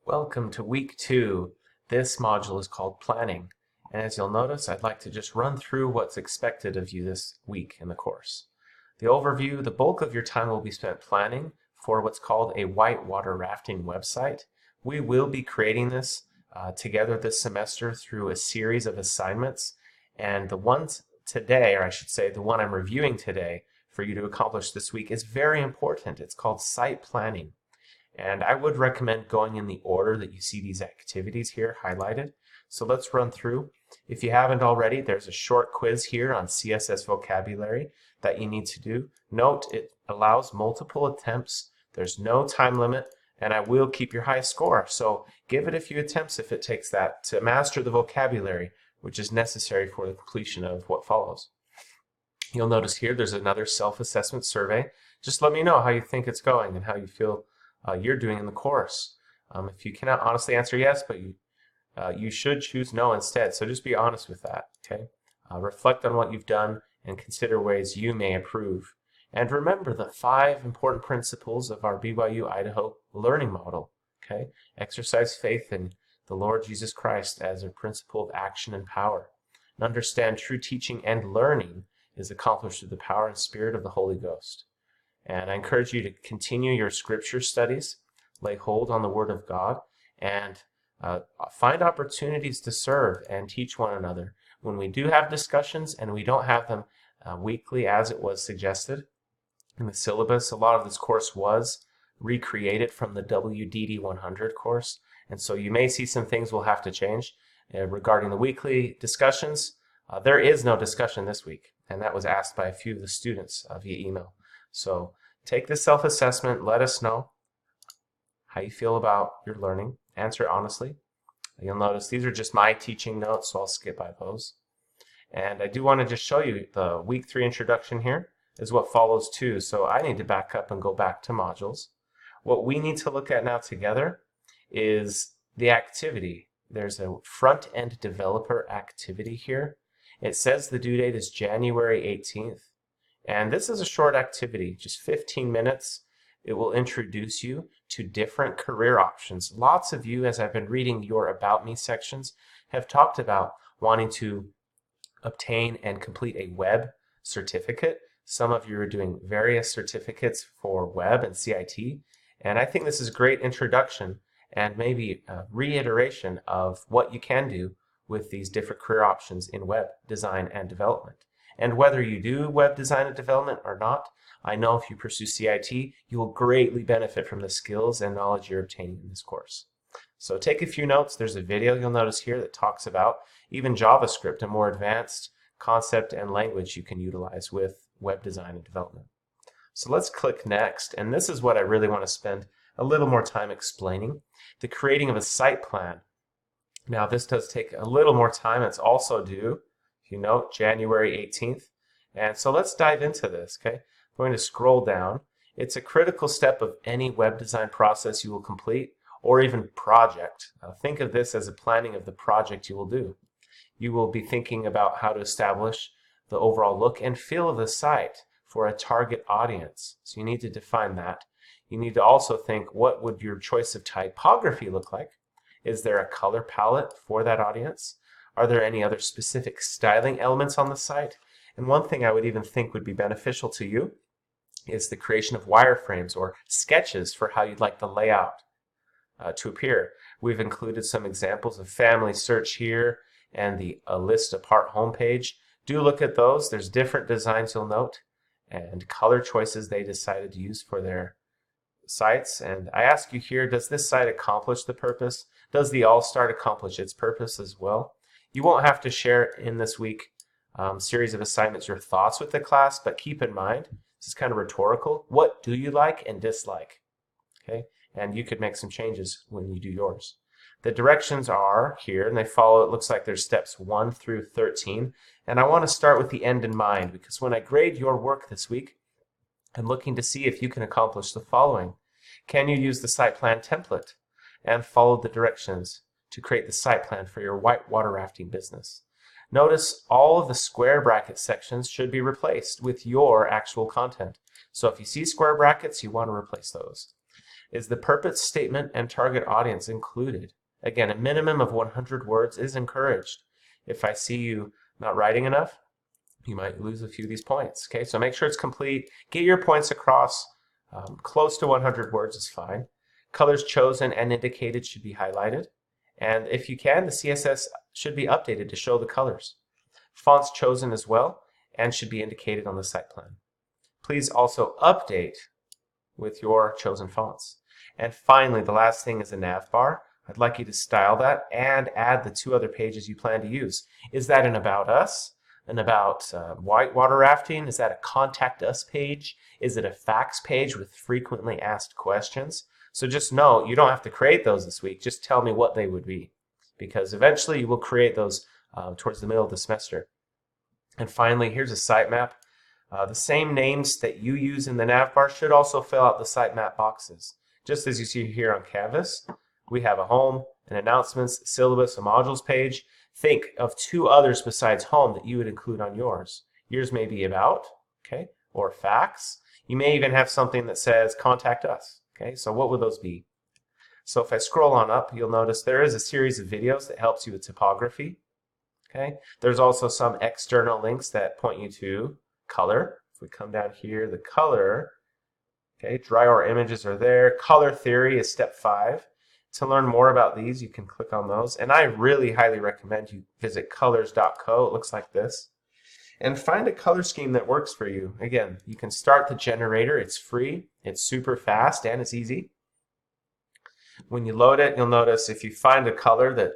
Welcome to week 2. This module is called Planning, and as you'll notice, I'd like to just run through what's expected of you this week in the course. The overview: the bulk of your time will be spent planning for what's called a whitewater rafting website. We will be creating this together this semester through a series of assignments, and the ones today, or I should say the one I'm reviewing today for you to accomplish this week, is very important. It's called Site Planning. And I would recommend going in the order that you see these activities here highlighted. So let's run through. If you haven't already, there's a short quiz here on CSS vocabulary that you need to do. Note, it allows multiple attempts. There's no time limit, and I will keep your high score. So give it a few attempts if it takes that to master the vocabulary, which is necessary for the completion of what follows. You'll notice here there's another self-assessment survey. Just let me know how you think it's going and how you feel you're doing in the course. If you cannot honestly answer yes, but you should choose no instead. So just be honest with that. Okay. Reflect on what you've done and consider ways you may improve. And remember the 5 important principles of our BYU Idaho learning model. Okay. Exercise faith in the Lord Jesus Christ as a principle of action and power. And understand true teaching and learning is accomplished through the power and spirit of the Holy Ghost. And I encourage you to continue your scripture studies, lay hold on the Word of God, and find opportunities to serve and teach one another. When we do have discussions, and we don't have them weekly as it was suggested in the syllabus, a lot of this course was recreated from the WDD 100 course, and so you may see some things we'll have to change. Regarding the weekly discussions, there is no discussion this week, and that was asked by a few of the students via email. So take this self-assessment, let us know how you feel about your learning, answer honestly. You'll notice these are just my teaching notes, so I'll skip by those. And I do want to just show you the week 3 introduction here is what follows too, so I need to back up and go back to modules. What we need to look at now together is the activity. There's a front-end developer activity here. It says the due date is January 18th. And this is a short activity, just 15 minutes. It will introduce you to different career options. Lots of you, as I've been reading your About Me sections, have talked about wanting to obtain and complete a web certificate. Some of you are doing various certificates for web and CIT. And I think this is a great introduction and maybe a reiteration of what you can do with these different career options in web design and development. And whether you do web design and development or not, I know if you pursue CIT, you will greatly benefit from the skills and knowledge you're obtaining in this course. So take a few notes. There's a video you'll notice here that talks about even JavaScript, a more advanced concept and language you can utilize with web design and development. So let's click next, and this is what I really want to spend a little more time explaining: the creating of a site plan. Now this does take a little more time. It's also due, you note, January 18th. And so let's dive into this, okay? I'm going to scroll down. It's a critical step of any web design process you will complete, or even project. Think of this as a planning of the project you will do. You will be thinking about how to establish the overall look and feel of the site for a target audience. So you need to define that. You need to also think, what would your choice of typography look like? Is there a color palette for that audience? Are there any other specific styling elements on the site? And one thing I would even think would be beneficial to you is the creation of wireframes or sketches for how you'd like the layout to appear. We've included some examples of family search here and the list apart homepage. Do look at those. There's different designs you'll note and color choices they decided to use for their sites. And I ask you here, does this site accomplish the purpose? Does the All-Start accomplish its purpose as well? You won't have to share in this week series of assignments your thoughts with the class, but keep in mind, this is kind of rhetorical. What do you like and dislike? Okay, and you could make some changes when you do yours. The directions are here, and they follow, it looks like there's steps 1 through 13. And I want to start with the end in mind, because when I grade your work this week, I'm looking to see if you can accomplish the following. Can you use the site plan template and follow the directions to create the site plan for your whitewater rafting business? Notice all of the square bracket sections should be replaced with your actual content. So if you see square brackets, you want to replace those. Is the purpose statement and target audience included? Again, a minimum of 100 words is encouraged. If I see you not writing enough, you might lose a few of these points. Okay, so make sure it's complete. Get your points across. Close to 100 words is fine. Colors chosen and indicated should be highlighted. And if you can, the CSS should be updated to show the colors. Fonts chosen as well and should be indicated on the site plan. Please also update with your chosen fonts. And finally, the last thing is a nav bar. I'd like you to style that and add the 2 other pages you plan to use. Is that an About Us? An About Whitewater Rafting? Is that a Contact Us page? Is it a facts page with frequently asked questions? So just know you don't have to create those this week. Just tell me what they would be, because eventually you will create those towards the middle of the semester. And finally, here's a sitemap. The same names that you use in the navbar should also fill out the sitemap boxes. Just as you see here on Canvas, we have a home, an announcements, syllabus, a modules page. Think of 2 others besides home that you would include on yours. Yours may be about, okay, or facts. You may even have something that says contact us. Okay, so what would those be? So if I scroll on up, you'll notice there is a series of videos that helps you with typography. Okay, there's also some external links that point you to color. If we come down here, the color, okay, Dryor images are there. Color theory is step 5. To learn more about these, you can click on those. And I really highly recommend you visit colors.co. It looks like this. And find a color scheme that works for you. Again, you can start the generator. It's free, it's super fast, and it's easy. When you load it, you'll notice if you find a color that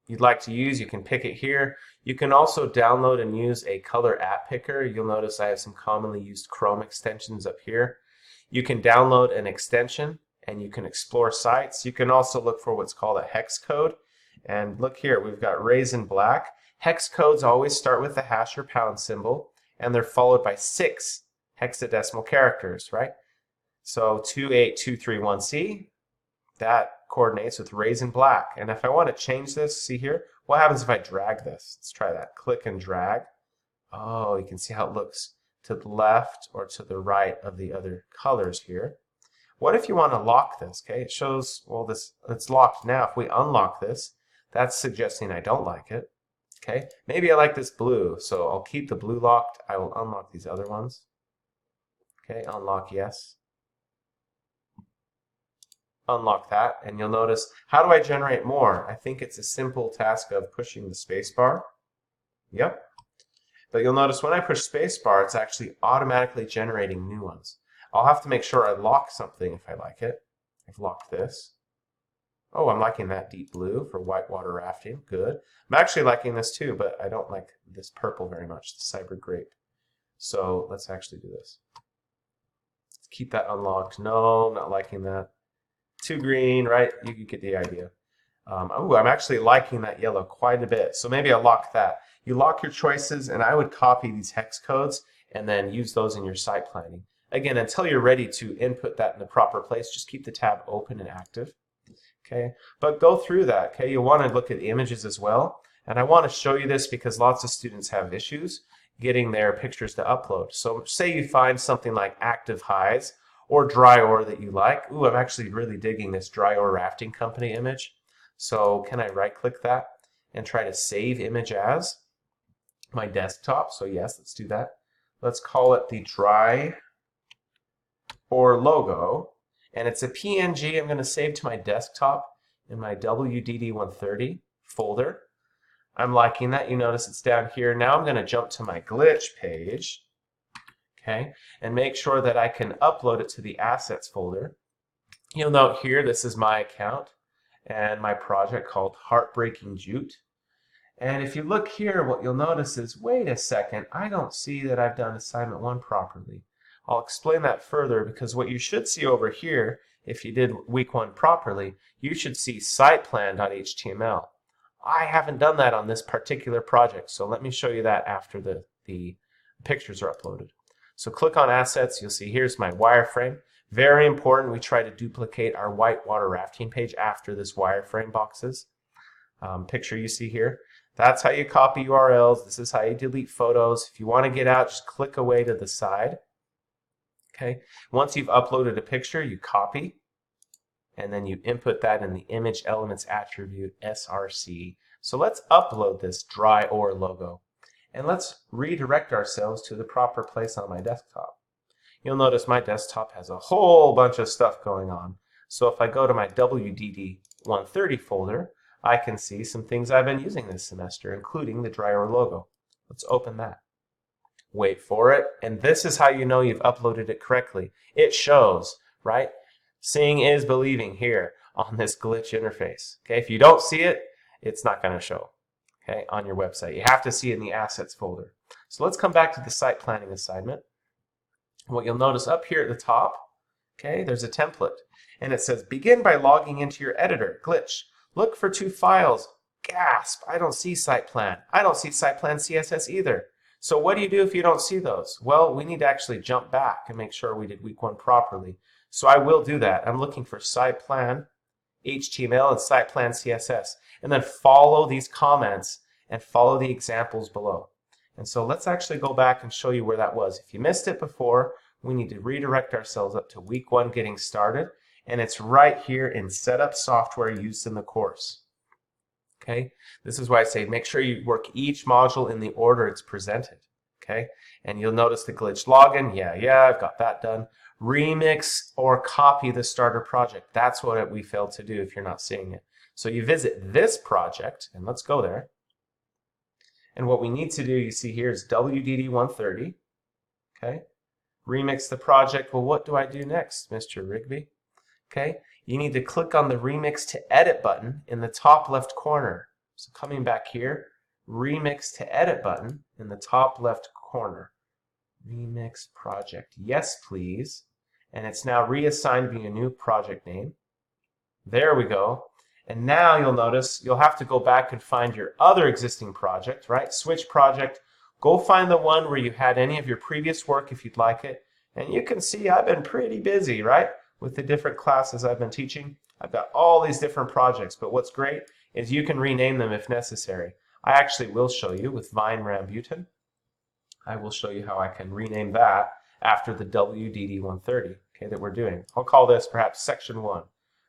you'd like to use, you can pick it here. You can also download and use a color app picker. You'll notice I have some commonly used Chrome extensions up here. You can download an extension and you can explore sites. You can also look for what's called a hex code. And look here, we've got Raisin Black. Hex codes always start with the hash or pound symbol, and they're followed by 6 hexadecimal characters, right? So 28231C, that coordinates with Raisin Black. And if I want to change this, see here, what happens if I drag this? Let's try that. Click and drag. Oh, you can see how it looks to the left or to the right of the other colors here. What if you want to lock this? Okay, it shows, well, it's locked now. If we unlock this, that's suggesting I don't like it. Okay, maybe I like this blue, so I'll keep the blue locked. I will unlock these other ones. Okay, unlock yes. Unlock that, and you'll notice, how do I generate more? I think it's a simple task of pushing the space bar. Yep. But you'll notice when I push space bar, it's actually automatically generating new ones. I'll have to make sure I lock something if I like it. I've locked this. Oh, I'm liking that deep blue for whitewater rafting. Good. I'm actually liking this too, but I don't like this purple very much, the cyber grape. So let's actually do this. Let's keep that unlocked. No, I'm not liking that. Too green, right? You get the idea. Oh, I'm actually liking that yellow quite a bit. So maybe I'll lock that. You lock your choices, and I would copy these hex codes and then use those in your site planning. Again, until you're ready to input that in the proper place, just keep the tab open and active. Okay, but go through that. Okay, you'll want to look at the images as well. And I want to show you this because lots of students have issues getting their pictures to upload. So say you find something like Active Highs or Dryor that you like. Ooh, I'm actually really digging this Dryor Rafting Company image. So can I right click that and try to save image as my desktop? So yes, let's do that. Let's call it the Dryor logo. And it's a PNG I'm going to save to my desktop in my WDD130 folder. I'm liking that. You notice it's down here. Now I'm going to jump to my glitch page, okay, and make sure that I can upload it to the assets folder. You'll note here this is my account and my project called Heartbreaking Jute. And if you look here, what you'll notice is, wait a second, I don't see that I've done assignment 1 properly. I'll explain that further, because what you should see over here, if you did week 1 properly, you should see siteplan.html. I haven't done that on this particular project, so let me show you that after the pictures are uploaded. So click on Assets. You'll see here's my wireframe. Very important, we try to duplicate our whitewater rafting page after this wireframe boxes. Picture you see here. That's how you copy URLs. This is how you delete photos. If you want to get out, just click away to the side. Okay. Once you've uploaded a picture, you copy. and then you input that in the image elements attribute src. So let's upload this dry or logo, and let's redirect ourselves to the proper place on my desktop. You'll notice my desktop has a whole bunch of stuff going on. So if I go to my WDD130 folder, I can see some things I've been using this semester, including the dry or logo. Let's open that. Wait for it, and this is how you know you've uploaded it correctly. It shows, right? Seeing is believing here on this glitch interface. Okay, if you don't see it, it's not going to show, okay, on your website. You have to see it in the assets folder. So let's come back to the site planning assignment. What you'll notice up here at the top, okay, there's a template, and it says begin by logging into your editor. Glitch. Look for 2 files. Gasp! I don't see SitePlan. I don't see SitePlan CSS either. So what do you do if you don't see those? Well, we need to actually jump back and make sure we did week 1 properly. So I will do that. I'm looking for SitePlan HTML and SitePlan CSS, and then follow these comments and follow the examples below. And so let's actually go back and show you where that was. If you missed it before, we need to redirect ourselves up to week 1 getting started, and it's right here in setup software used in the course. Okay, this is why I say make sure you work each module in the order it's presented. Okay, and you'll notice the glitch login. Yeah, I've got that done. Remix or copy the starter project. That's what we failed to do if you're not seeing it. So you visit this project, and let's go there. And what we need to do, you see here, is WDD130. Okay, remix the project. Well, what do I do next, Mr. Rigby? Okay, you need to click on the Remix to Edit button in the top left corner. So coming back here, Remix to Edit button in the top left corner. Remix project. Yes, please. And it's now reassigned me a new project name. There we go. And now you'll notice you'll have to go back and find your other existing project, right? Switch project. Go find the one where you had any of your previous work if you'd like it. And you can see I've been pretty busy, right? With the different classes I've been teaching. I've got all these different projects, but what's great is you can rename them if necessary. I actually will show you with Vine Rambutan. I will show you how I can rename that after the WDD130, okay, that we're doing. I'll call this perhaps section 1,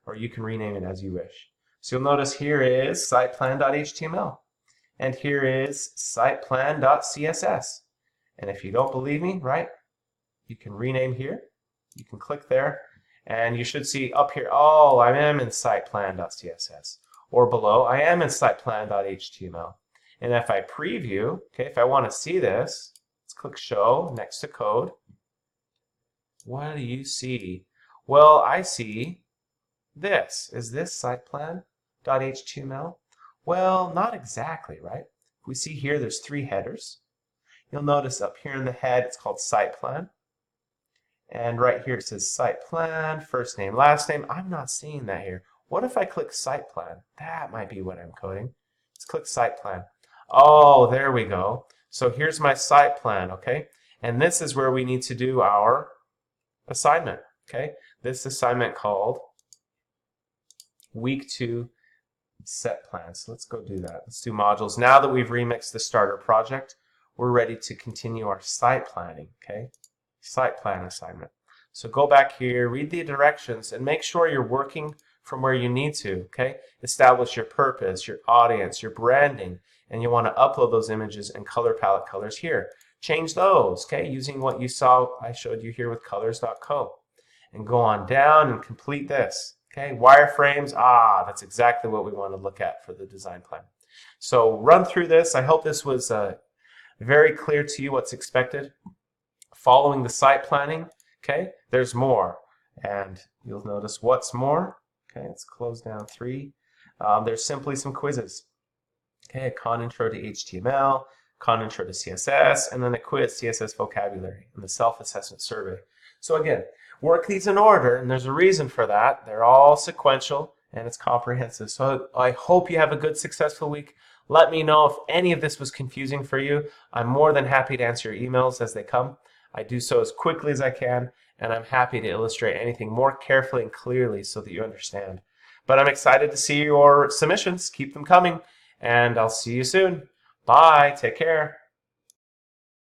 or you can rename it as you wish. So you'll notice here is siteplan.html, and here is siteplan.css. And if you don't believe me, right, you can rename here. You can click there, and you should see up here, oh, I am in siteplan.css. Or below, I am in siteplan.html. And if I preview, okay, if I want to see this, let's click Show next to Code. What do you see? Well, I see this. Is this siteplan.html? Well, not exactly, right? We see here there's 3 headers. You'll notice up here in the head it's called SitePlan. And right here it says SitePlan, first name, last name. I'm not seeing that here. What if I click SitePlan? That might be what I'm coding. Let's click SitePlan. Oh, there we go. So here's my SitePlan, okay? And this is where we need to do our assignment, okay? This assignment called Week 2 Set Plan. So let's go do that. Let's do modules. Now that we've remixed the starter project, we're ready to continue our site planning, okay? Site plan assignment. So go back here, read the directions, and make sure you're working from where you need to, okay? Establish your purpose, your audience, your branding, and you want to upload those images and color palette colors here. Change those, okay, using what you saw I showed you here with colors.co. And go on down and complete this, okay? Wireframes, that's exactly what we want to look at for the design plan. So run through this. I hope this was very clear to you what's expected. Following the site planning, okay, there's more. And you'll notice what's more. Okay, let's close down 3. There's simply some quizzes. Okay, a con intro to HTML, con intro to CSS, and then a quiz, CSS vocabulary, and the self-assessment survey. So again, work these in order, and there's a reason for that. They're all sequential, and it's comprehensive. So I hope you have a good, successful week. Let me know if any of this was confusing for you. I'm more than happy to answer your emails as they come. I do so as quickly as I can, and I'm happy to illustrate anything more carefully and clearly so that you understand. But I'm excited to see your submissions. Keep them coming, and I'll see you soon. Bye. Take care.